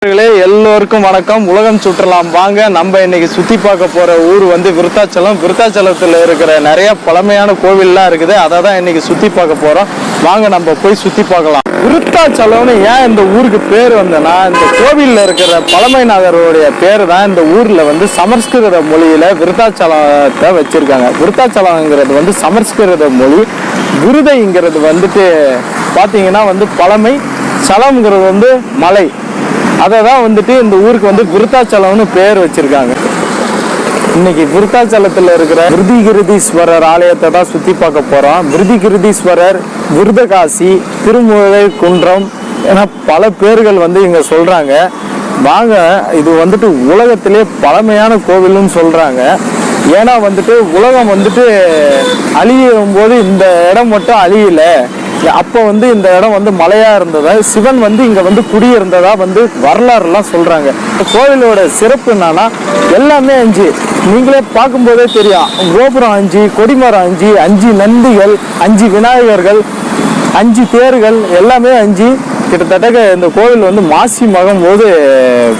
எல்லோருக்கும் வணக்கம். உலகம் சுற்றலாம் வாங்க. நம்ம இன்னைக்கு சுத்தி பார்க்க போற ஊர் வந்து விருத்தாச்சலம். விருத்தாச்சலத்துல இருக்கிற நிறைய பழமையான கோவில்லாம் இருக்குது. அதை தான் இன்னைக்கு சுத்தி பார்க்க போறோம். வாங்க நம்ம போய் சுத்தி பார்க்கலாம். விருத்தாச்சலம்னு ஏன் இந்த ஊருக்கு பேர் வந்தனா, இந்த கோவில்ல இருக்கிற பழமைநாதருடைய பேர் தான் இந்த ஊர்ல வந்து சமஸ்கிருத மொழியில விருத்தாச்சலத்தை வச்சிருக்காங்க. விருத்தாச்சலம்ங்கிறது வந்து சமஸ்கிருத மொழி. விருதைங்கிறது வந்துட்டு பாத்தீங்கன்னா வந்து பழமை, சலம்ங்கிறது வந்து மலை. அதை தான் வந்துட்டு இந்த ஊருக்கு வந்து விருத்தாச்சலம்னு பேர் வச்சிருக்காங்க. இன்னைக்கு விருத்தாச்சலத்தில் இருக்கிற விருதிகிருதீஸ்வரர் ஆலயத்தை தான் சுற்றி பார்க்க போகிறோம். விருதிகிருதீஸ்வரர், விருதகாசி, திருமுறை குன்றம் என பல பேர்கள் வந்து இங்கே சொல்கிறாங்க. வாங்க, இது வந்துட்டு உலகத்திலே பழமையான கோவில்னு சொல்கிறாங்க. ஏன்னா வந்துட்டு உலகம் வந்துட்டு அழியும் போது இந்த இடம் மட்டும் அழியலை. அப்போ வந்து இந்த இடம் வந்து மலையா இருந்ததா, சிவன் வந்து இங்க வந்து குடியிருந்ததா வந்து வரலாறுலாம் சொல்றாங்க. கோவிலோட சிறப்பு என்னன்னா எல்லாமே 5. நீங்களே பார்க்கும்போதே தெரியும். கோபுரம் 5, கொடிமரம் 5, 5 நந்திகள், 5 விநாயகர்கள், 5 தேர்கள், எல்லாமே 5. கிட்டத்தட்ட இந்த கோவில் வந்து மாசி மகம் போது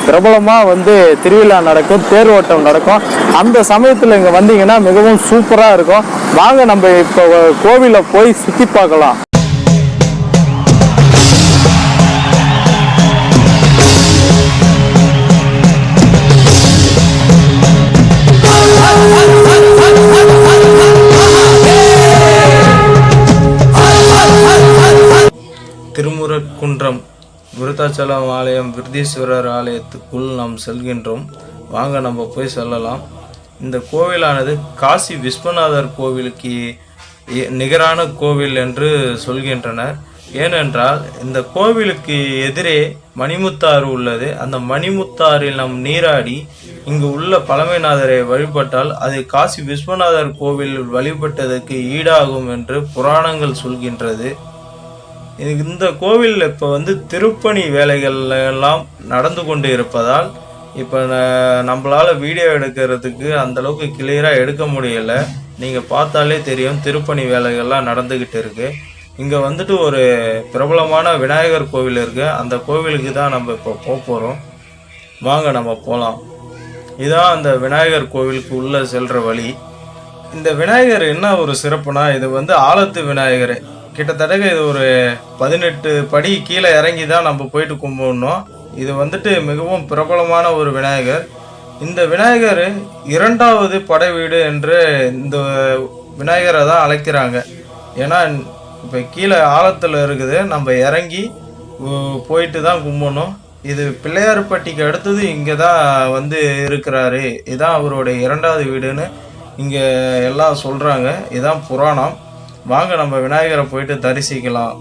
பிரபலமா வந்து திருவிழா நடக்கும், தேர் ஓட்டம் நடக்கும். அந்த சமயத்துல இங்க வந்தீங்கன்னா மிகவும் சூப்பரா இருக்கும். வாங்க நம்ம இப்போ கோவிலை போய் சுத்தி பார்க்கலாம். திருமுறைக்குன்றம் விருத்தாச்சலம் ஆலயம், விருதீஸ்வரர் ஆலயத்துக்குள் நாம் செல்கின்றோம். வாங்க நம்ம போய் செல்லலாம். இந்த கோவிலானது காசி விஸ்வநாதர் கோவிலுக்கு நிகரான கோவில் என்று சொல்கின்றனர். ஏனென்றால் இந்த கோவிலுக்கு எதிரே மணிமுத்தாறு உள்ளது. அந்த மணிமுத்தாறில் நாம் நீராடி இங்கு உள்ள பழமைநாதரை வழிபட்டால் அது காசி விஸ்வநாதர் கோவில் வழிபட்டதற்கு ஈடாகும் என்று புராணங்கள் சொல்கின்றது. இந்த கோவில் இப்போ வந்து திருப்பணி வேலைகள் எல்லாம் நடந்து கொண்டு இருப்பதால் இப்போ நம்மளால வீடியோ எடுக்கிறதுக்கு அந்த அளவுக்கு கிளியராக எடுக்க முடியலை. நீங்கள் பார்த்தாலே தெரியும், திருப்பணி வேலைகள்லாம் நடந்துக்கிட்டு இருக்கு. இங்கே வந்துட்டு ஒரு பிரபலமான விநாயகர் கோவில் இருக்கு. அந்த கோவிலுக்கு தான் நம்ம இப்போ போக போகிறோம். வாங்க நம்ம போகலாம். இதுதான் அந்த விநாயகர் கோவிலுக்கு உள்ள செல்ற வழி. இந்த விநாயகர் என்ன ஒரு சிறப்புனா, இது வந்து ஆலத்து விநாயகர். கிட்டத்தட்ட இது ஒரு 18 படி கீழே இறங்கி தான் நம்ம போயிட்டு கும்பிடணும். இது வந்துட்டு மிகவும் பிரபலமான ஒரு விநாயகர். இந்த விநாயகர் 2வது படை வீடு என்று இந்த விநாயகரை தான் அழைக்கிறாங்க. ஏன்னா இப்போ கீழே ஆழத்தில் இருக்குது, நம்ம இறங்கி போயிட்டு தான் கும்பிடணும். இது பிள்ளையார்பட்டிக்கு அடுத்தது இங்கே தான் வந்து இருக்கிறாரு. இதுதான் அவருடைய 2வது வீடுன்னு இங்கே எல்லாம் சொல்கிறாங்க. இதுதான் புராணம். வாங்க நம்ம விநாயகரை போயிட்டு தரிசிக்கலாம்.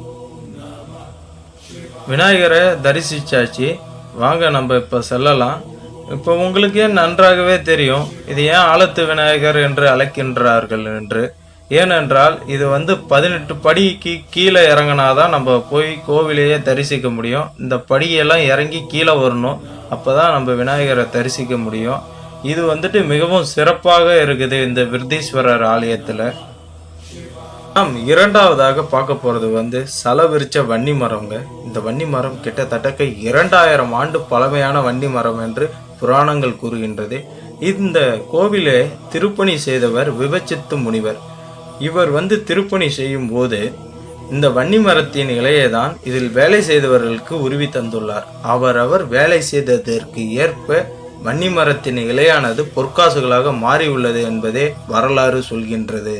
விநாயகரை தரிசிச்சாச்சு. வாங்க நம்ம இப்போ செல்லலாம். இப்போ உங்களுக்கே நன்றாகவே தெரியும் இது ஏன் ஆலத்து விநாயகர் என்று அழைக்கின்றார்கள் என்று. ஏனென்றால் இது வந்து 18 படிக்கு கீழே இறங்கினாதான் நம்ம போய் கோவிலையே தரிசிக்க முடியும். இந்த படியெல்லாம் இறங்கி கீழே வரணும், அப்போதான் நம்ம விநாயகரை தரிசிக்க முடியும். இது வந்துட்டு மிகவும் சிறப்பாக இருக்குது இந்த விருதீஸ்வரர் ஆலயத்தில். நாம் 2வதாக பார்க்க போகிறது வந்து சலவிரிச்ச வன்னி மரங்க. இந்த வன்னி மரம் கிட்டத்தட்ட 2000 ஆண்டு பழமையான வன்னி மரம் என்று புராணங்கள் கூறுகின்றது. இந்த கோவிலை திருப்பணி செய்தவர் விபச்சித்து முனிவர். இவர் வந்து திருப்பணி செய்யும் போது இந்த வன்னி மரத்தின் இலையை தான் இதில் வேலை செய்தவர்களுக்கு உருவி தந்துள்ளார். அவரவர் வேலை செய்ததற்கு ஏற்ப வன்னி மரத்தின் இலையானது பொற்காசுகளாக மாறியுள்ளது என்பதே வரலாறு சொல்கின்றது.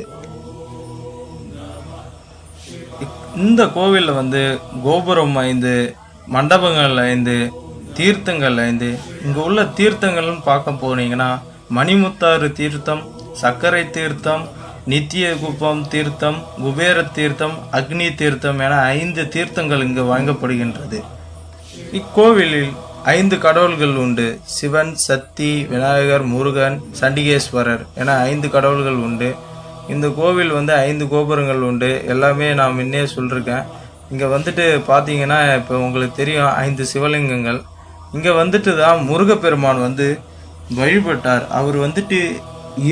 இந்த கோவிலில் வந்து கோபுரம் 5, மண்டபங்கள் 5, தீர்த்தங்கள் 5. இங்கே உள்ள தீர்த்தங்கள்னு பார்க்க போனீங்கன்னா மணிமுத்தாறு தீர்த்தம், சர்க்கரை தீர்த்தம், நித்திய குப்பம் தீர்த்தம், குபேர தீர்த்தம், அக்னி தீர்த்தம் என 5 தீர்த்தங்கள் இங்கு வழங்கப்படுகின்றது. இக்கோவிலில் 5 கடவுள்கள் உண்டு. சிவன், சக்தி, விநாயகர், முருகன், சண்டிகேஸ்வரர் என 5 கடவுள்கள் உண்டு. இந்த கோவில் வந்து 5 கோபுரங்கள் உண்டு. எல்லாமே நான் முன்னே சொல்லியிருக்கேன். இங்கே வந்துட்டு பார்த்தீங்கன்னா இப்போ உங்களுக்கு தெரியும் 5 சிவலிங்கங்கள். இங்கே வந்துட்டு தான் முருகப்பெருமான் வந்து வழிபட்டார். அவர் வந்துட்டு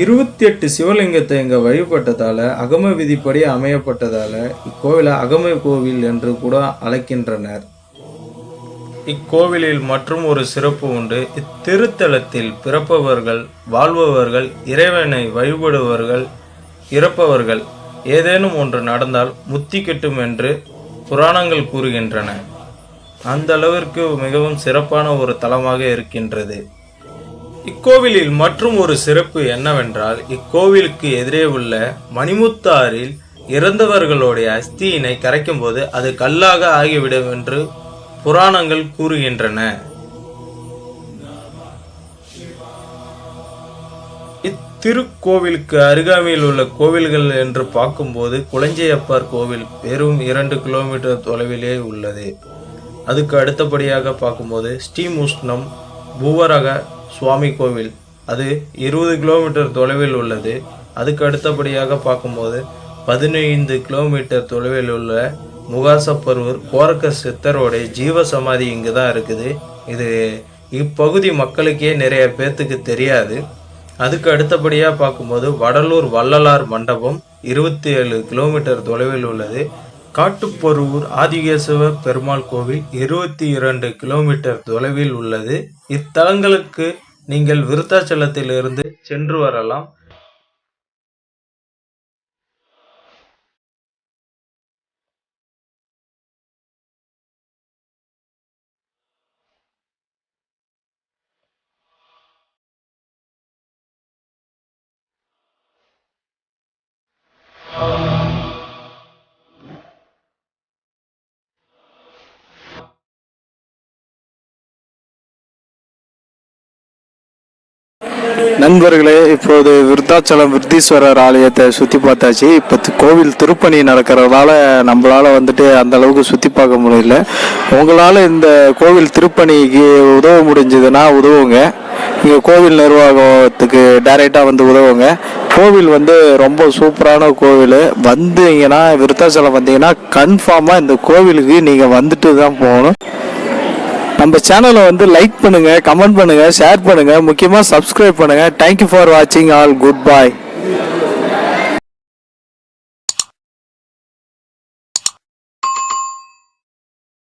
28 சிவலிங்கத்தை இங்கே வழிபட்டதால், அகம விதிப்படி அமையப்பட்டதால் இக்கோவிலை அகம கோவில் என்று கூட அழைக்கின்றனர். இக்கோவிலில் மற்றும் ஒரு சிறப்பு உண்டு. இத்திருத்தலத்தில் பிறப்பவர்கள், வாழ்பவர்கள், இறைவனை வழிபடுபவர்கள், இறப்பவர்கள் ஏதேனும் ஒன்று நடந்தால் முத்தி கிட்டும் என்று புராணங்கள் கூறுகின்றன. அந்த அளவிற்கு மிகவும் சிறப்பான ஒரு தலமாக இருக்கின்றது. இக்கோவிலில் மற்றும் ஒரு சிறப்பு என்னவென்றால், இக்கோவிலுக்கு எதிரே உள்ள மணிமுத்தாறில் இறந்தவர்களுடைய அஸ்தியினை கரைக்கும் போது அது கல்லாக ஆகிவிடும் என்று புராணங்கள் கூறுகின்றன. இத்திருக்கோவிலுக்கு அருகாமையில் உள்ள கோவில்கள் என்று பார்க்கும்போது குளஞ்சையப்பர் கோவில் வெறும் 2 கிலோமீட்டர் தொலைவிலே உள்ளது. அதுக்கு அடுத்தபடியாக பார்க்கும்போது ஸ்ரீமுஷ்ணம் பூவரக சுவாமி கோவில், அது 20 கிலோமீட்டர் தொலைவில் உள்ளது. அதுக்கு அடுத்தபடியாக பார்க்கும்போது 15 கிலோமீட்டர் தொலைவில் உள்ள முகாசப்பர்வூர் கோரக்க சித்தரோடைய ஜீவ சமாதி இங்கு தான் இருக்குது. இது இப்பகுதி மக்களுக்கே நிறைய பேர்த்துக்கு தெரியாது. அதுக்கு அடுத்தபடியாக பார்க்கும்போது வடலூர் வள்ளலார் மண்டபம் 27 கிலோமீட்டர் தொலைவில் உள்ளது. காட்டுப்பருவூர் ஆதிகேசவ பெருமாள் கோவில் 22 கிலோமீட்டர் தொலைவில் உள்ளது. இத்தலங்களுக்கு நீங்கள் விருத்தாச்சலத்திலிருந்து சென்று வரலாம். நண்பர்களே, இப்போது விருத்தாச்சலம் விருத்தீஸ்வரர் ஆலயத்தை சுற்றி பார்த்தாச்சு. இப்போ கோவில் திருப்பணி நடக்கிறதால நம்மளால் வந்துட்டு அந்த அளவுக்கு சுற்றி பார்க்க முடியல. உங்களால் இந்த கோவில் திருப்பணிக்கு உதவ முடிஞ்சதுன்னா உதவுங்க. இங்கே கோவில் நிர்வாகத்துக்கு டைரெக்டாக வந்து உதவுங்க. கோவில் வந்து ரொம்ப சூப்பரான கோவில். வந்தீங்கன்னா விருத்தாச்சலம் வந்தீங்கன்னா கன்ஃபார்மாக இந்த கோவிலுக்கு நீங்கள் வந்துட்டு தான் போகணும். நம்ம சேனலை வந்து லைக் பண்ணுங்கள், கமெண்ட் பண்ணுங்கள், ஷேர் பண்ணுங்கள், முக்கியமாக சப்ஸ்கிரைப் பண்ணுங்கள். தேங்க்யூ ஃபார் வாட்சிங் ஆல். குட் பாய்.